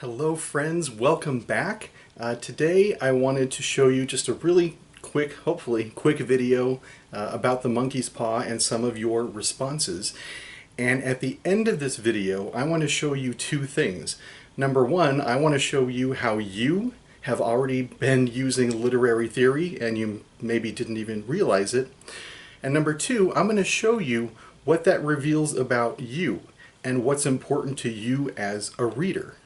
Hello friends, welcome back. Today I wanted to show you just a really quick, hopefully quick video about the monkey's paw and some of your responses. And at the end of this video I want to show you two things. Number one, I want to show you how you have already been using literary theory and you maybe didn't even realize it. And number two, I'm going to show you what that reveals about you and what's important to you as a reader.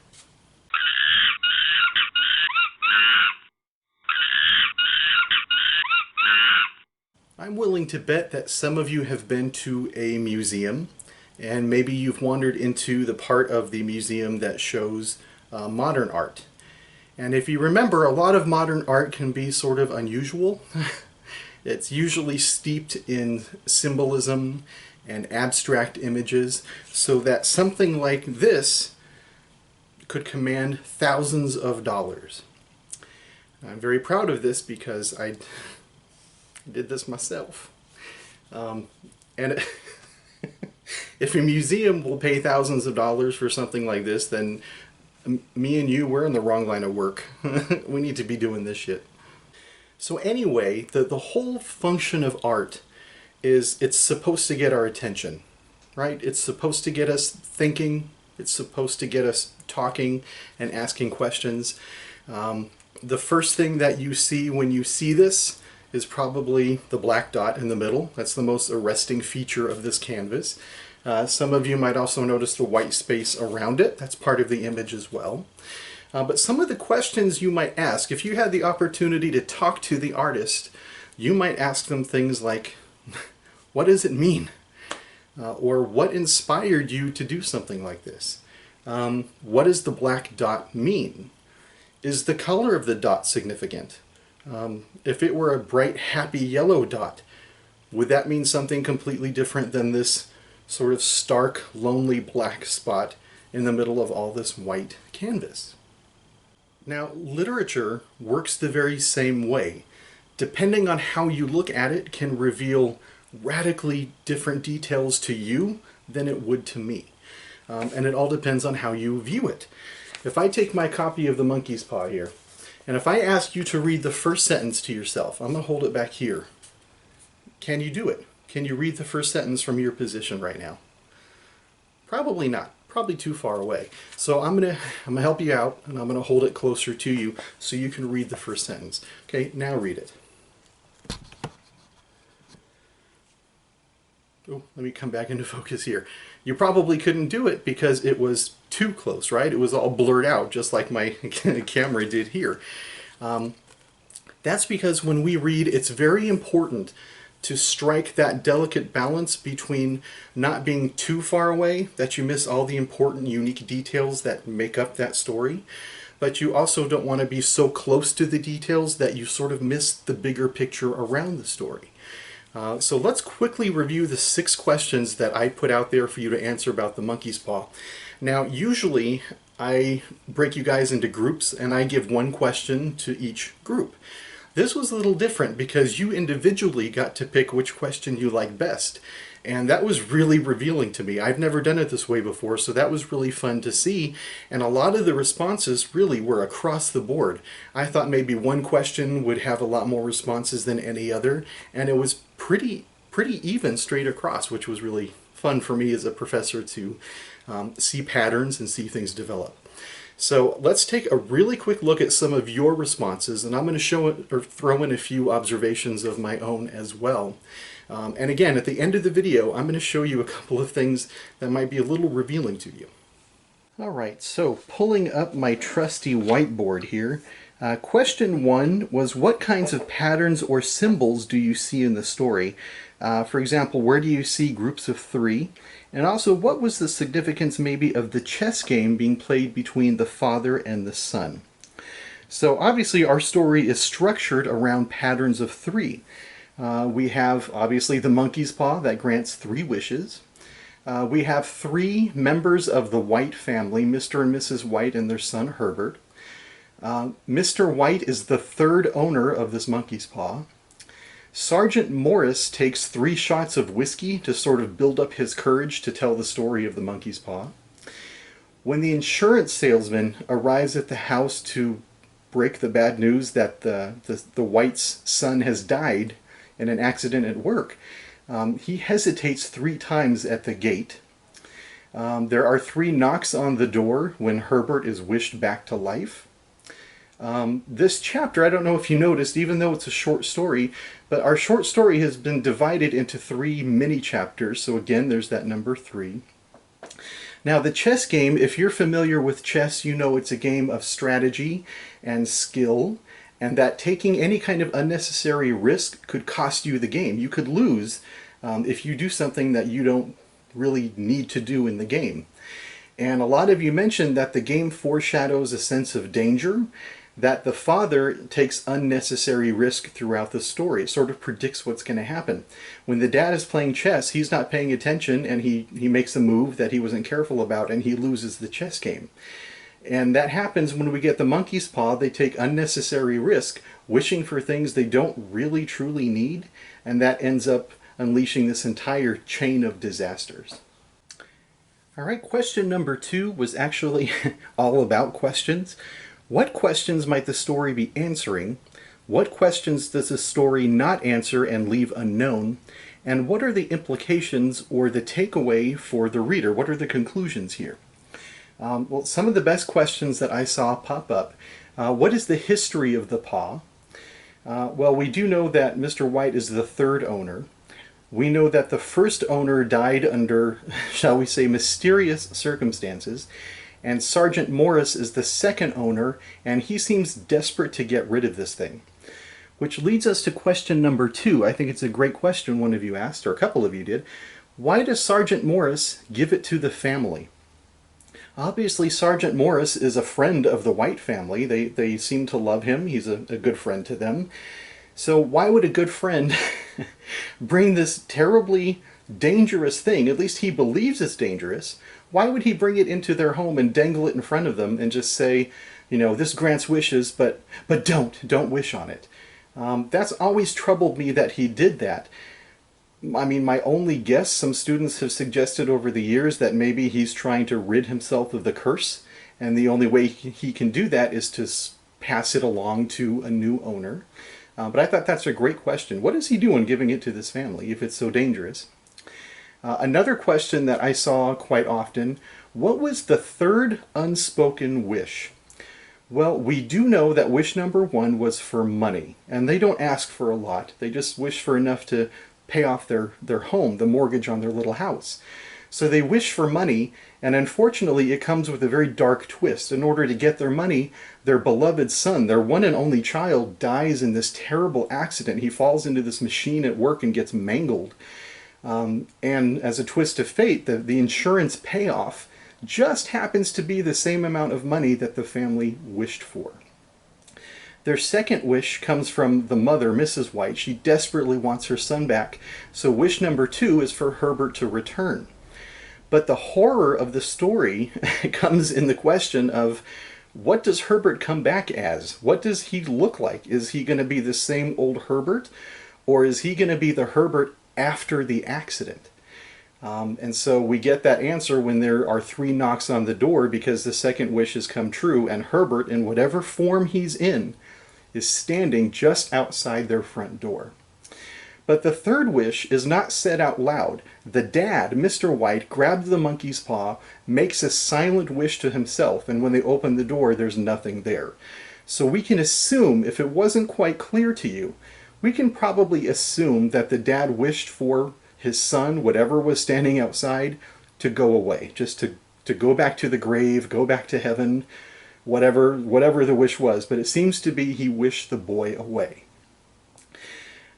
I'm willing to bet that some of you have been to a museum, and maybe you've wandered into the part of the museum that shows modern art. And if you remember, a lot of modern art can be sort of unusual. It's usually steeped in symbolism and abstract images, so that something like this could command thousands of dollars. I'm very proud of this because I did this myself. And if a museum will pay thousands of dollars for something like this, then me and you, we're in the wrong line of work. We need to be doing this shit. So anyway, the whole function of art is it's supposed to get our attention, right? It's supposed to get us thinking. It's supposed to get us talking and asking questions. The first thing that you see when you see this is probably the black dot in the middle. That's the most arresting feature of this canvas. Some of you might also notice the white space around it. That's part of the image as well. But some of the questions you might ask, if you had the opportunity to talk to the artist, you might ask them things like, what does it mean? Or what inspired you to do something like this? What does the black dot mean? Is the color of the dot significant? If it were a bright, happy yellow dot, would that mean something completely different than this sort of stark, lonely black spot in the middle of all this white canvas? Now, literature works the very same way. Depending on how you look at it, can reveal radically different details to you than it would to me. And it all depends on how you view it. If I take my copy of The Monkey's Paw here, and if I ask you to read the first sentence to yourself, I'm going to hold it back here. Can you do it? Can you read the first sentence from your position right now? Probably not. Probably too far away. So I'm gonna help you out, and I'm gonna hold it closer to you so you can read the first sentence. Okay, now read it. Oh, let me come back into focus here. You probably couldn't do it because it was too close, right? It was all blurred out, just like my camera did here. That's because when we read, it's very important to strike that delicate balance between not being too far away, that you miss all the important, unique details that make up that story, but you also don't want to be so close to the details that you sort of miss the bigger picture around the story. So let's quickly review the 6 questions that I put out there for you to answer about the monkey's paw. Now, usually I break you guys into groups and I give one question to each group. This was a little different because you individually got to pick which question you liked best. And that was really revealing to me. I've never done it this way before, so that was really fun to see. And a lot of the responses really were across the board. I thought maybe one question would have a lot more responses than any other, and it was pretty even straight across, which was really fun for me as a professor to see patterns and see things develop. So let's take a really quick look at some of your responses, and I'm going to show it or throw in a few observations of my own as well. And again, at the end of the video, I'm going to show you a couple of things that might be a little revealing to you. All right, so pulling up my trusty whiteboard here, question 1 was, what kinds of patterns or symbols do you see in the story? For example, where do you see groups of 3? And also, what was the significance maybe of the chess game being played between the father and the son? So obviously our story is structured around patterns of 3. We have obviously the monkey's paw that grants 3 wishes. We have 3 members of the White family, Mr. and Mrs. White and their son Herbert. Mr. White is the 3rd owner of this monkey's paw. Sergeant Morris takes 3 shots of whiskey to sort of build up his courage to tell the story of the monkey's paw. When the insurance salesman arrives at the house to break the bad news that the White's son has died in an accident at work, he hesitates 3 times at the gate. There are 3 knocks on the door when Herbert is wished back to life. This chapter, I don't know if you noticed, even though it's a short story, but our short story has been divided into 3 mini chapters. So again, there's that number 3. Now the chess game, if you're familiar with chess, you know it's a game of strategy and skill, and that taking any kind of unnecessary risk could cost you the game. You could lose if you do something that you don't really need to do in the game. And a lot of you mentioned that the game foreshadows a sense of danger, that the father takes unnecessary risk throughout the story. It sort of predicts what's going to happen. When the dad is playing chess, he's not paying attention, and he makes a move that he wasn't careful about, and he loses the chess game. And that happens when we get the monkey's paw. They take unnecessary risk, wishing for things they don't really truly need, and that ends up unleashing this entire chain of disasters. All right, question number 2 was actually all about questions. What questions might the story be answering? What questions does the story not answer and leave unknown? And what are the implications or the takeaway for the reader? What are the conclusions here? Well, some of the best questions that I saw pop up. What is the history of the paw? Well, we do know that Mr. White is the 3rd owner. We know that the first owner died under, shall we say, mysterious circumstances. And Sergeant Morris is the 2nd owner, and he seems desperate to get rid of this thing. Which leads us to question number 2. I think it's a great question one of you asked, or a couple of you did. Why does Sergeant Morris give it to the family? Obviously, Sergeant Morris is a friend of the White family. They seem to love him. He's a good friend to them. So why would a good friend bring this terribly dangerous thing, at least he believes it's dangerous, why would he bring it into their home and dangle it in front of them and just say, you know, this grants wishes, but don't wish on it? That's always troubled me that he did that. I mean, my only guess, some students have suggested over the years that maybe he's trying to rid himself of the curse, and the only way he can do that is to pass it along to a new owner. But I thought that's a great question. What is he doing giving it to this family if it's so dangerous? Another question that I saw quite often, what was the 3rd unspoken wish? Well, we do know that wish number 1 was for money, and they don't ask for a lot. They just wish for enough to pay off their home, the mortgage on their little house. So they wish for money, and unfortunately it comes with a very dark twist. In order to get their money, their beloved son, their one and only child, dies in this terrible accident. He falls into this machine at work and gets mangled. And as a twist of fate, the insurance payoff just happens to be the same amount of money that the family wished for. Their second wish comes from the mother, Mrs. White. She desperately wants her son back, so wish number 2 is for Herbert to return. But the horror of the story comes in the question of, what does Herbert come back as? What does he look like? Is he going to be the same old Herbert, or is he going to be the Herbert after the accident? And so we get that answer when there are 3 knocks on the door, because the second wish has come true, and Herbert, in whatever form he's in, is standing just outside their front door. But the 3rd wish is not said out loud. The dad, Mr. White, grabs the monkey's paw, makes a silent wish to himself, and when they open the door, there's nothing there. So we can assume, if it wasn't quite clear to you, we can probably assume that the dad wished for his son, whatever was standing outside, to go away, just to go back to the grave, go back to heaven, whatever the wish was. But it seems to be he wished the boy away.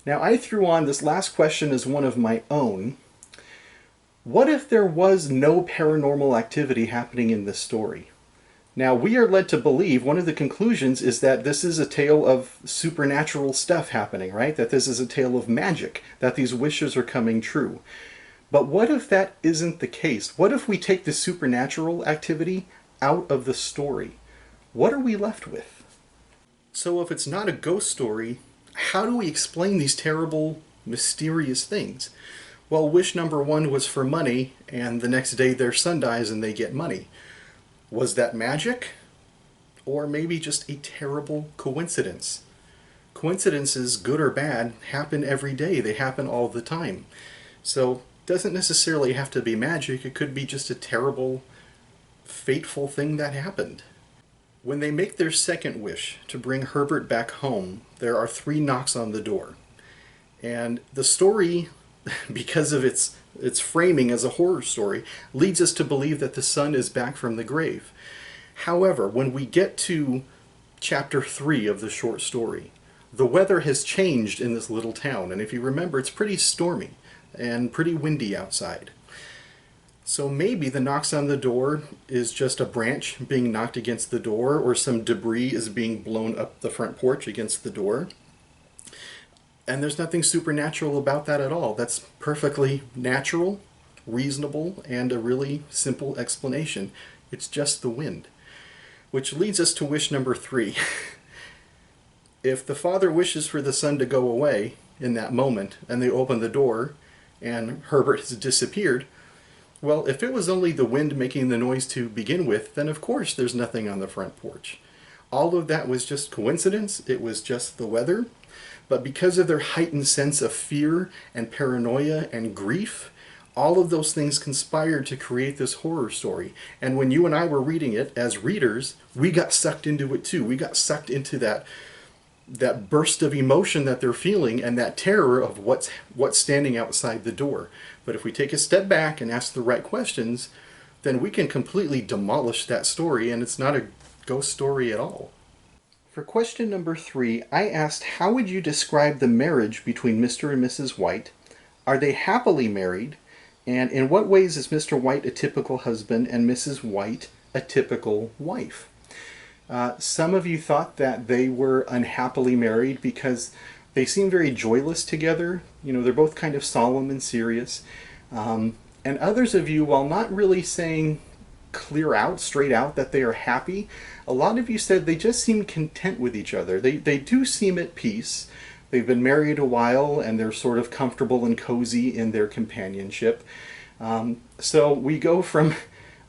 Now, I threw on this last question as one of my own. What if there was no paranormal activity happening in this story? Now, we are led to believe one of the conclusions is that this is a tale of supernatural stuff happening, right? That this is a tale of magic, that these wishes are coming true. But what if that isn't the case? What if we take the supernatural activity out of the story? What are we left with? So if it's not a ghost story, how do we explain these terrible, mysterious things? Well, wish number 1 was for money, and the next day their son dies and they get money. Was that magic? Or maybe just a terrible coincidence? Coincidences, good or bad, happen every day. They happen all the time. So it doesn't necessarily have to be magic. It could be just a terrible, fateful thing that happened. When they make their second wish to bring Herbert back home, there are 3 knocks on the door. And the story, because of its framing as a horror story, leads us to believe that the son is back from the grave. However, when we get to chapter 3 of the short story, the weather has changed in this little town, and if you remember, it's pretty stormy and pretty windy outside. So maybe the knocks on the door is just a branch being knocked against the door, or some debris is being blown up the front porch against the door. And there's nothing supernatural about that at all. That's perfectly natural, reasonable, and a really simple explanation. It's just the wind. Which leads us to wish number 3. If the father wishes for the son to go away in that moment, and they open the door, and Herbert has disappeared, well, if it was only the wind making the noise to begin with, then of course there's nothing on the front porch. All of that was just coincidence. It was just the weather. But because of their heightened sense of fear and paranoia and grief, all of those things conspired to create this horror story. And when you and I were reading it as readers, we got sucked into it too. We got sucked into that burst of emotion that they're feeling and that terror of what's standing outside the door. But if we take a step back and ask the right questions, then we can completely demolish that story, and it's not a ghost story at all. For question number 3, I asked, how would you describe the marriage between Mr. and Mrs. White? Are they happily married? And in what ways is Mr. White a typical husband and Mrs. White a typical wife? Some of you thought that they were unhappily married because they seem very joyless together. You know, they're both kind of solemn and serious. And others of you, while not really saying straight out that they are happy, a lot of you said they just seem content with each other. They do seem at peace. They've been married a while and they're sort of comfortable and cozy in their companionship. So we go from,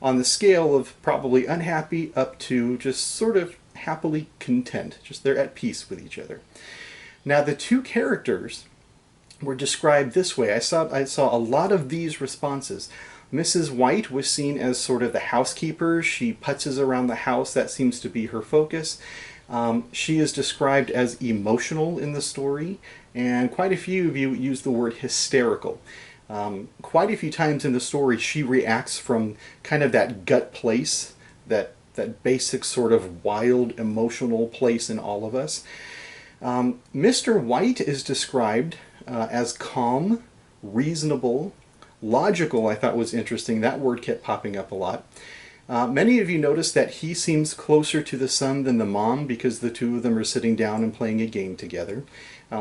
on the scale of probably unhappy up to just sort of happily content. Just they're at peace with each other. Now the 2 characters were described this way. I saw a lot of these responses. Mrs. White was seen as sort of the housekeeper. She putzes around the house. That seems to be her focus. She is described as emotional in the story, and quite a few of you use the word hysterical. Quite a few times in the story she reacts from kind of that gut place, that basic sort of wild emotional place in all of us. Mr. White is described as calm, reasonable, logical. I thought was interesting. That word kept popping up a lot. Many of you noticed that he seems closer to the son than the mom because the 2 of them are sitting down and playing a game together.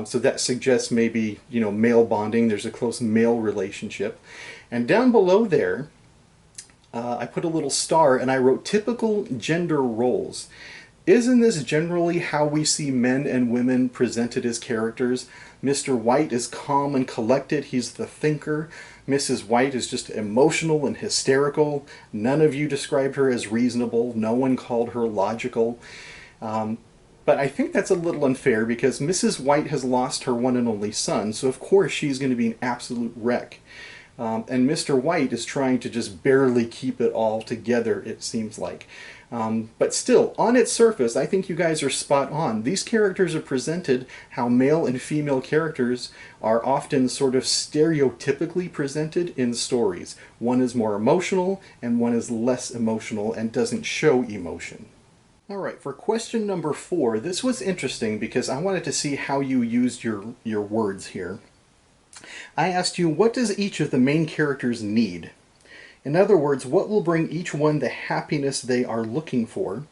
So that suggests maybe, you know, male bonding. There's a close male relationship. And down below there, I put a little star and I wrote typical gender roles. Isn't this generally how we see men and women presented as characters? Mr. White is calm and collected. He's the thinker. Mrs. White is just emotional and hysterical. None of you described her as reasonable. No one called her logical. But I think that's a little unfair because Mrs. White has lost her one and only son, so of course she's going to be an absolute wreck. And Mr. White is trying to just barely keep it all together, it seems like. But still, on its surface, I think you guys are spot on. These characters are presented how male and female characters are often sort of stereotypically presented in stories. One is more emotional, and one is less emotional and doesn't show emotion. Alright, for question number 4, this was interesting because I wanted to see how you used your words here. I asked you, what does each of the main characters need? In other words, what will bring each one the happiness they are looking for?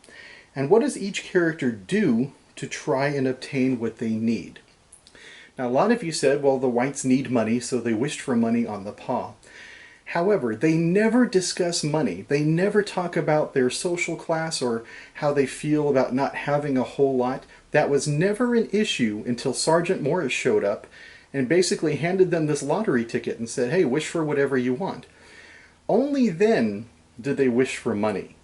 And what does each character do to try and obtain what they need? Now, a lot of you said, well, the Whites need money, so they wished for money on the paw. However, they never discuss money. They never talk about their social class or how they feel about not having a whole lot. That was never an issue until Sergeant Morris showed up and basically handed them this lottery ticket and said, hey, wish for whatever you want. Only then did they wish for money.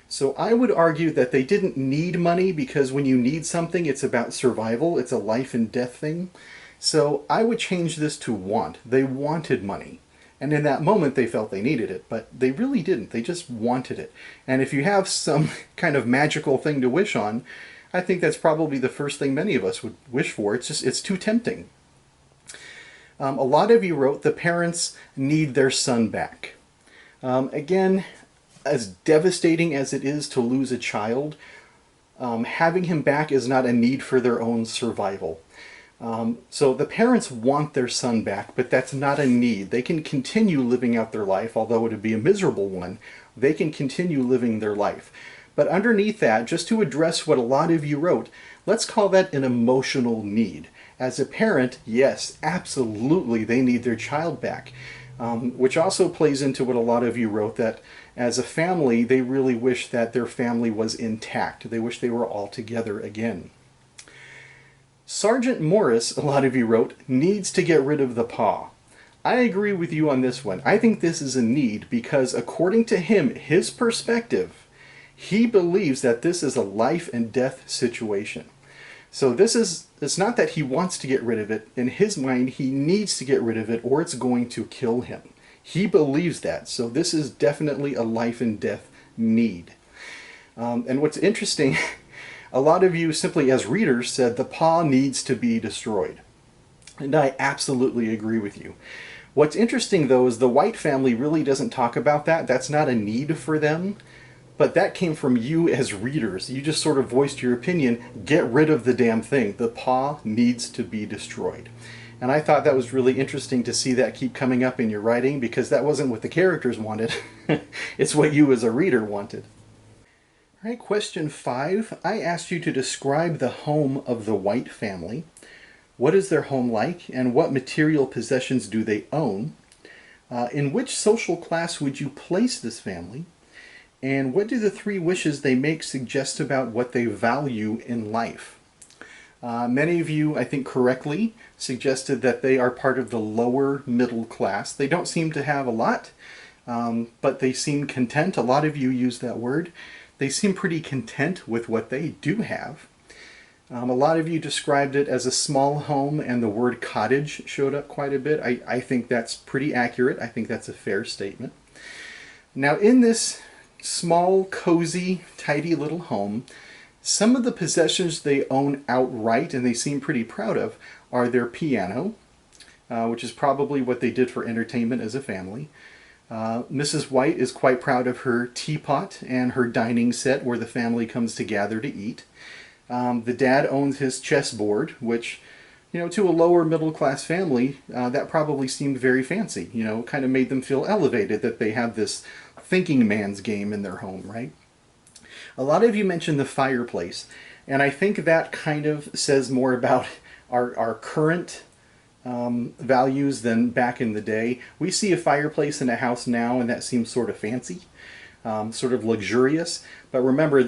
So I would argue that they didn't need money, because when you need something, it's about survival. It's a life and death thing. So I would change this to want. They wanted money. And in that moment, they felt they needed it, but they really didn't. They just wanted it. And if you have some kind of magical thing to wish on, I think that's probably the first thing many of us would wish for. It's too tempting. A lot of you wrote the parents need their son back. Again, as devastating as it is to lose a child, having him back is not a need for their own survival. So the parents want their son back, but that's not a need. They can continue living out their life, although it would be a miserable one. They can continue living their life. But underneath that, just to address what a lot of you wrote, let's call that an emotional need. As a parent, yes, absolutely, they need their child back. Which also plays into what a lot of you wrote, that as a family, they really wish that their family was intact. They wish they were all together again. Sergeant Morris, a lot of you wrote, needs to get rid of the paw. I agree with you on this one. I think this is a need because, according to him, his perspective, he believes that this is a life and death situation. So it's not that he wants to get rid of it. In his mind, he needs to get rid of it or it's going to kill him. He believes that. So this is definitely a life and death need. And what's interesting, a lot of you simply as readers said the paw needs to be destroyed. And I absolutely agree with you. What's interesting though is the White family really doesn't talk about that. That's not a need for them. But that came from you as readers. You just sort of voiced your opinion. Get rid of the damn thing. The paw needs to be destroyed. And I thought that was really interesting to see that keep coming up in your writing, because that wasn't what the characters wanted. It's what you as a reader wanted. All right, question 5. I asked you to describe the home of the White family. What is their home like, and what material possessions do they own? In which social class would you place this family? And what do the 3 wishes they make suggest about what they value in life? Many of you, I think correctly, suggested that they are part of the lower middle class. They don't seem to have a lot, but they seem content. A lot of you use that word. They seem pretty content with what they do have. A lot of you described it as a small home, and the word cottage showed up quite a bit. I think that's pretty accurate. I think that's a fair statement. Now, in this small, cozy, tidy little home, some of the possessions they own outright and they seem pretty proud of are their piano, which is probably what they did for entertainment as a family. Mrs. White is quite proud of her teapot and her dining set where the family comes to gather to eat. The dad owns his chessboard, which, you know, to a lower middle class family, that probably seemed very fancy. You know, kind of made them feel elevated that they have this thinking man's game in their home, right? A lot of you mentioned the fireplace, and I think that kind of says more about our current values than back in the day. We see a fireplace in a house now, and that seems sort of fancy, sort of luxurious. But remember,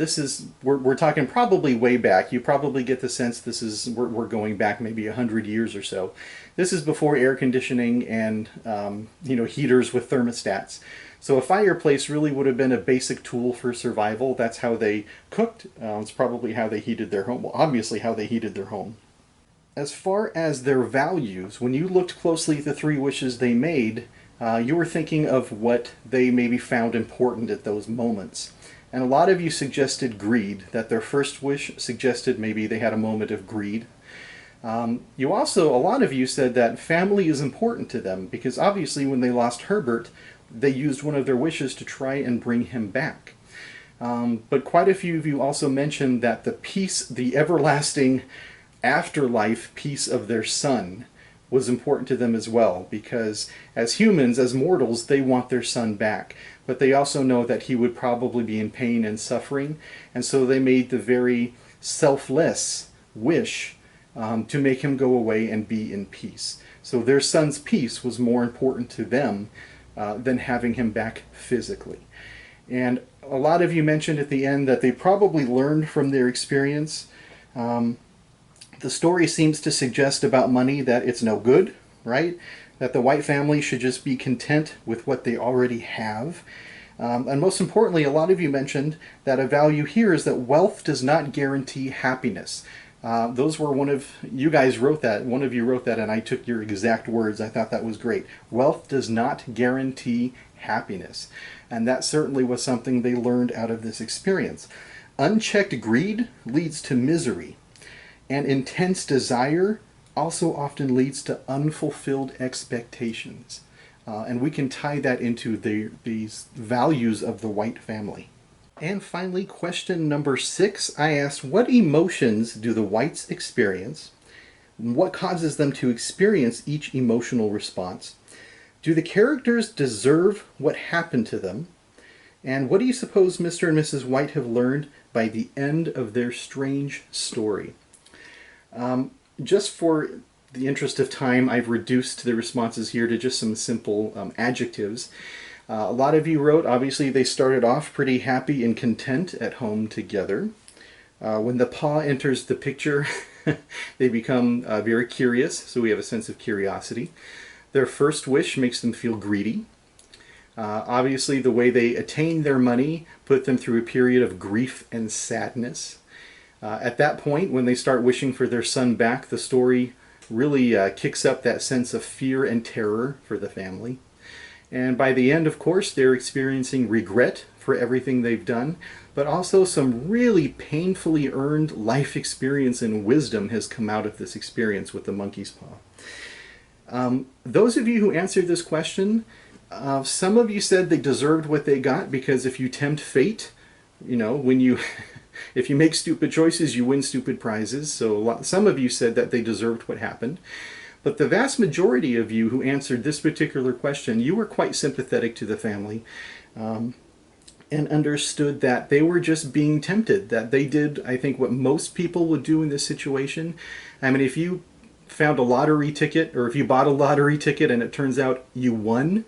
we're talking probably way back. You probably get the sense we're going back maybe 100 years or so. This is before air conditioning and heaters with thermostats. So a fireplace really would have been a basic tool for survival. That's how they cooked. It's probably how they heated their home. Well, obviously how they heated their home. As far as their values, when you looked closely at the 3 wishes they made, you were thinking of what they maybe found important at those moments. And a lot of you suggested greed, that their first wish suggested maybe they had a moment of greed. A lot of you said that family is important to them, because obviously when they lost Herbert, they used one of their wishes to try and bring him back. But quite a few of you also mentioned that the everlasting afterlife peace of their son was important to them as well, because as humans, as mortals, they want their son back. But they also know that he would probably be in pain and suffering, and so they made the very selfless wish to make him go away and be in peace. So their son's peace was more important to them than having him back physically. And a lot of you mentioned at the end that they probably learned from their experience. The story seems to suggest about money that it's no good, right? That the White family should just be content with what they already have. And most importantly, a lot of you mentioned that a value here is that wealth does not guarantee happiness. Those were one of you guys wrote that. One of you wrote that, and I took your exact words. I thought that was great. Wealth does not guarantee happiness. And that certainly was something they learned out of this experience. Unchecked greed leads to misery, and intense desire also often leads to unfulfilled expectations. And we can tie that into these values of the White family. And finally, question number 6, I asked, what emotions do the Whites experience? What causes them to experience each emotional response? Do the characters deserve what happened to them? And what do you suppose Mr. and Mrs. White have learned by the end of their strange story? Just for the interest of time, I've reduced the responses here to just some simple adjectives. A lot of you wrote, obviously, they started off pretty happy and content at home together. When the paw enters the picture, they become very curious, so we have a sense of curiosity. Their first wish makes them feel greedy. Obviously, the way they attain their money put them through a period of grief and sadness. At that point, when they start wishing for their son back, the story really kicks up that sense of fear and terror for the family. And by the end, of course, they're experiencing regret for everything they've done, but also some really painfully earned life experience and wisdom has come out of this experience with the monkey's paw. Those of you who answered this question, some of you said they deserved what they got because if you tempt fate, you know, when you if you make stupid choices, you win stupid prizes. So some of you said that they deserved what happened. But the vast majority of you who answered this particular question, you were quite sympathetic to the family and understood that they were just being tempted, that they did, I think, what most people would do in this situation. I mean, if you found a lottery ticket or if you bought a lottery ticket and it turns out you won,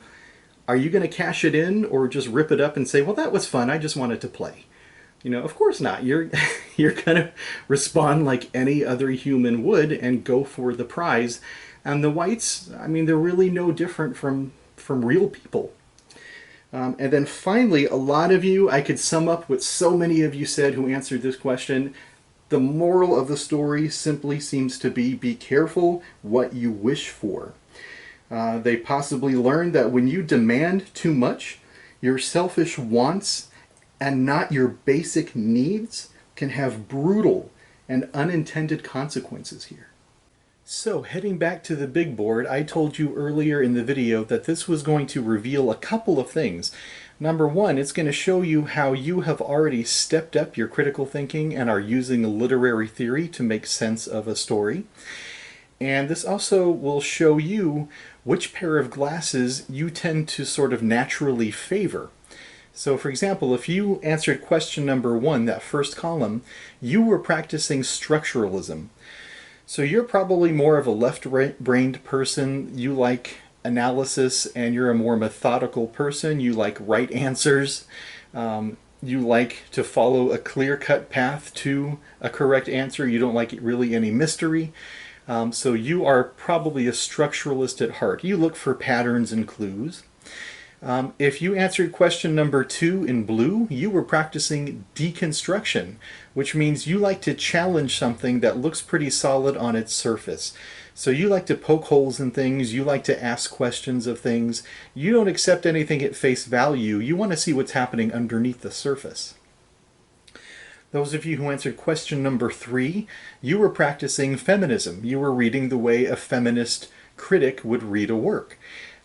are you going to cash it in or just rip it up and say, well, that was fun, I just wanted to play? You know, of course not. You're going to respond like any other human would and go for the prize. And the Whites, I mean, they're really no different from real people. And then finally, a lot of you, I could sum up what so many of you said who answered this question. The moral of the story simply seems to be careful what you wish for. They possibly learned that when you demand too much, your selfish wants and not your basic needs can have brutal and unintended consequences here. So heading back to the big board, I told you earlier in the video that this was going to reveal a couple of things. Number one, it's going to show you how you have already stepped up your critical thinking and are using literary theory to make sense of a story. And this also will show you which pair of glasses you tend to sort of naturally favor. So for example, if you answered question number 1, that first column, you were practicing structuralism. So you're probably more of a left-brained person. You like analysis and you're a more methodical person. You like right answers. You like to follow a clear-cut path to a correct answer. You don't like really any mystery. So you are probably a structuralist at heart. You look for patterns and clues. If you answered question number 2 in blue, you were practicing deconstruction, which means you like to challenge something that looks pretty solid on its surface. So you like to poke holes in things, you like to ask questions of things. You don't accept anything at face value, you want to see what's happening underneath the surface. Those of you who answered question number 3, you were practicing feminism. You were reading the way a feminist critic would read a work.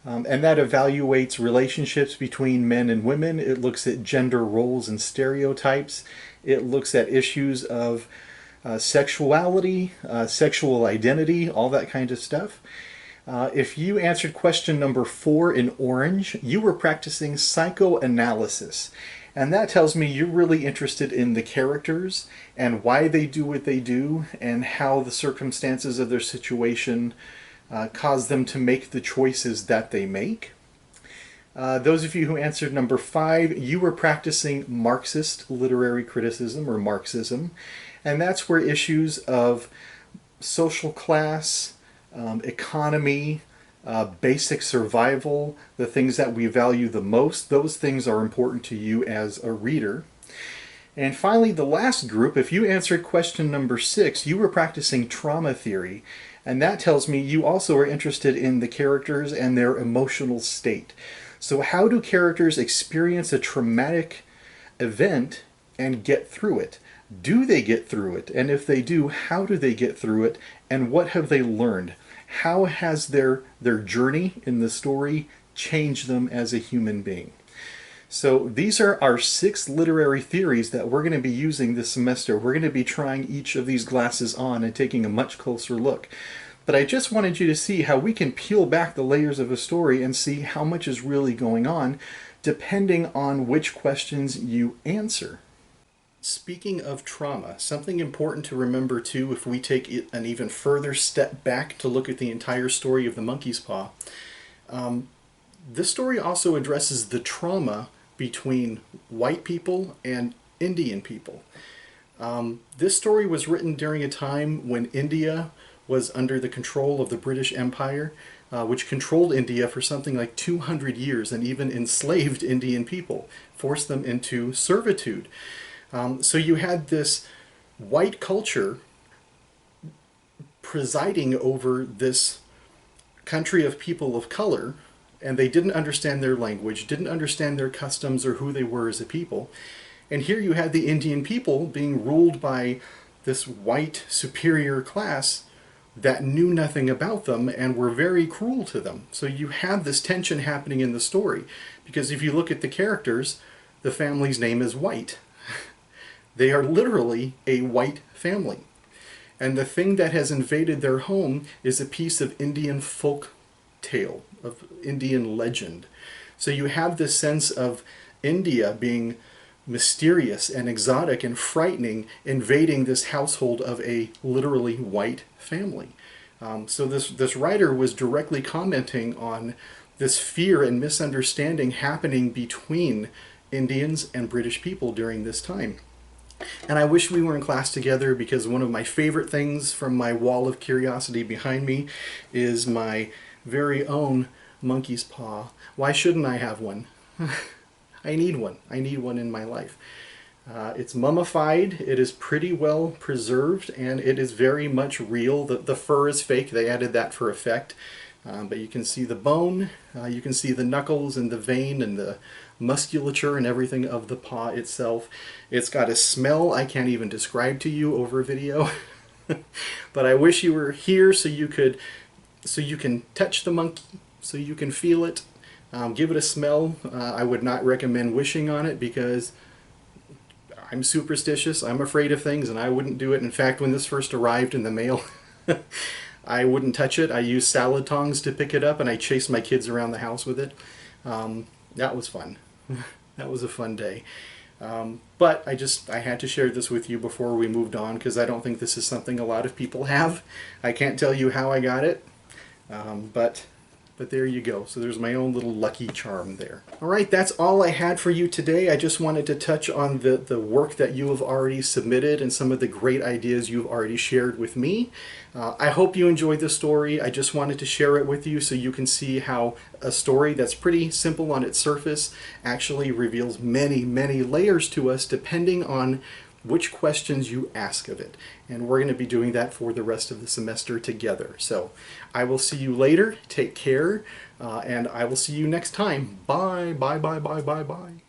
And that evaluates relationships between men and women. It looks at gender roles and stereotypes. It looks at issues of sexuality, sexual identity, all that kind of stuff. If you answered question number 4 in orange, you were practicing psychoanalysis. And that tells me you're really interested in the characters and why they do what they do and how the circumstances of their situation cause them to make the choices that they make. Those of you who answered number 5, you were practicing Marxist literary criticism or Marxism, and that's where issues of social class, economy, basic survival, the things that we value the most, those things are important to you as a reader. And finally, the last group, if you answered question number 6, you were practicing trauma theory. And that tells me you also are interested in the characters and their emotional state. So how do characters experience a traumatic event and get through it? Do they get through it? And if they do, how do they get through it? And what have they learned? How has their journey in the story changed them as a human being? So these are our 6 literary theories that we're going to be using this semester. We're going to be trying each of these glasses on and taking a much closer look. But I just wanted you to see how we can peel back the layers of a story and see how much is really going on depending on which questions you answer. Speaking of trauma, something important to remember too if we take an even further step back to look at the entire story of the monkey's paw, this story also addresses the trauma between white people and Indian people. This story was written during a time when India was under the control of the British Empire, which controlled India for something like 200 years and even enslaved Indian people, forced them into servitude. So you had this white culture presiding over this country of people of color, and they didn't understand their language, didn't understand their customs or who they were as a people. And here you had the Indian people being ruled by this white superior class that knew nothing about them and were very cruel to them. So you have this tension happening in the story, because if you look at the characters, the family's name is White. They are literally a white family. And the thing that has invaded their home is a piece of Indian folk tale, of Indian legend. So you have this sense of India being mysterious and exotic and frightening, invading this household of a literally white family. So this writer was directly commenting on this fear and misunderstanding happening between Indians and British people during this time. And I wish we were in class together, because one of my favorite things from my wall of curiosity behind me is my very own monkey's paw. Why shouldn't I have one? I need one. I need one in my life. It's mummified, it is pretty well preserved, and it is very much real. The fur is fake, they added that for effect. But you can see the bone, you can see the knuckles and the vein and the musculature and everything of the paw itself. It's got a smell I can't even describe to you over video. But I wish you were here so you can touch the monkey, so you can feel it, give it a smell. I would not recommend wishing on it, because I'm superstitious, I'm afraid of things, and I wouldn't do it. In fact, when this first arrived in the mail, I wouldn't touch it. I used salad tongs to pick it up, and I chased my kids around the house with it. That was fun. That was a fun day. But I had to share this with you before we moved on, because I don't think this is something a lot of people have. I can't tell you how I got it, but there you go. So there's my own little lucky charm there. All right, that's all I had for you today. I just wanted to touch on the work that you have already submitted and some of the great ideas you've already shared with me. I hope you enjoyed the story. I just wanted to share it with you so you can see how a story that's pretty simple on its surface actually reveals many, many layers to us depending on which questions you ask of it. And we're going to be doing that for the rest of the semester together. So I will see you later. Take care, and I will see you next time. Bye, bye, bye, bye, bye, bye.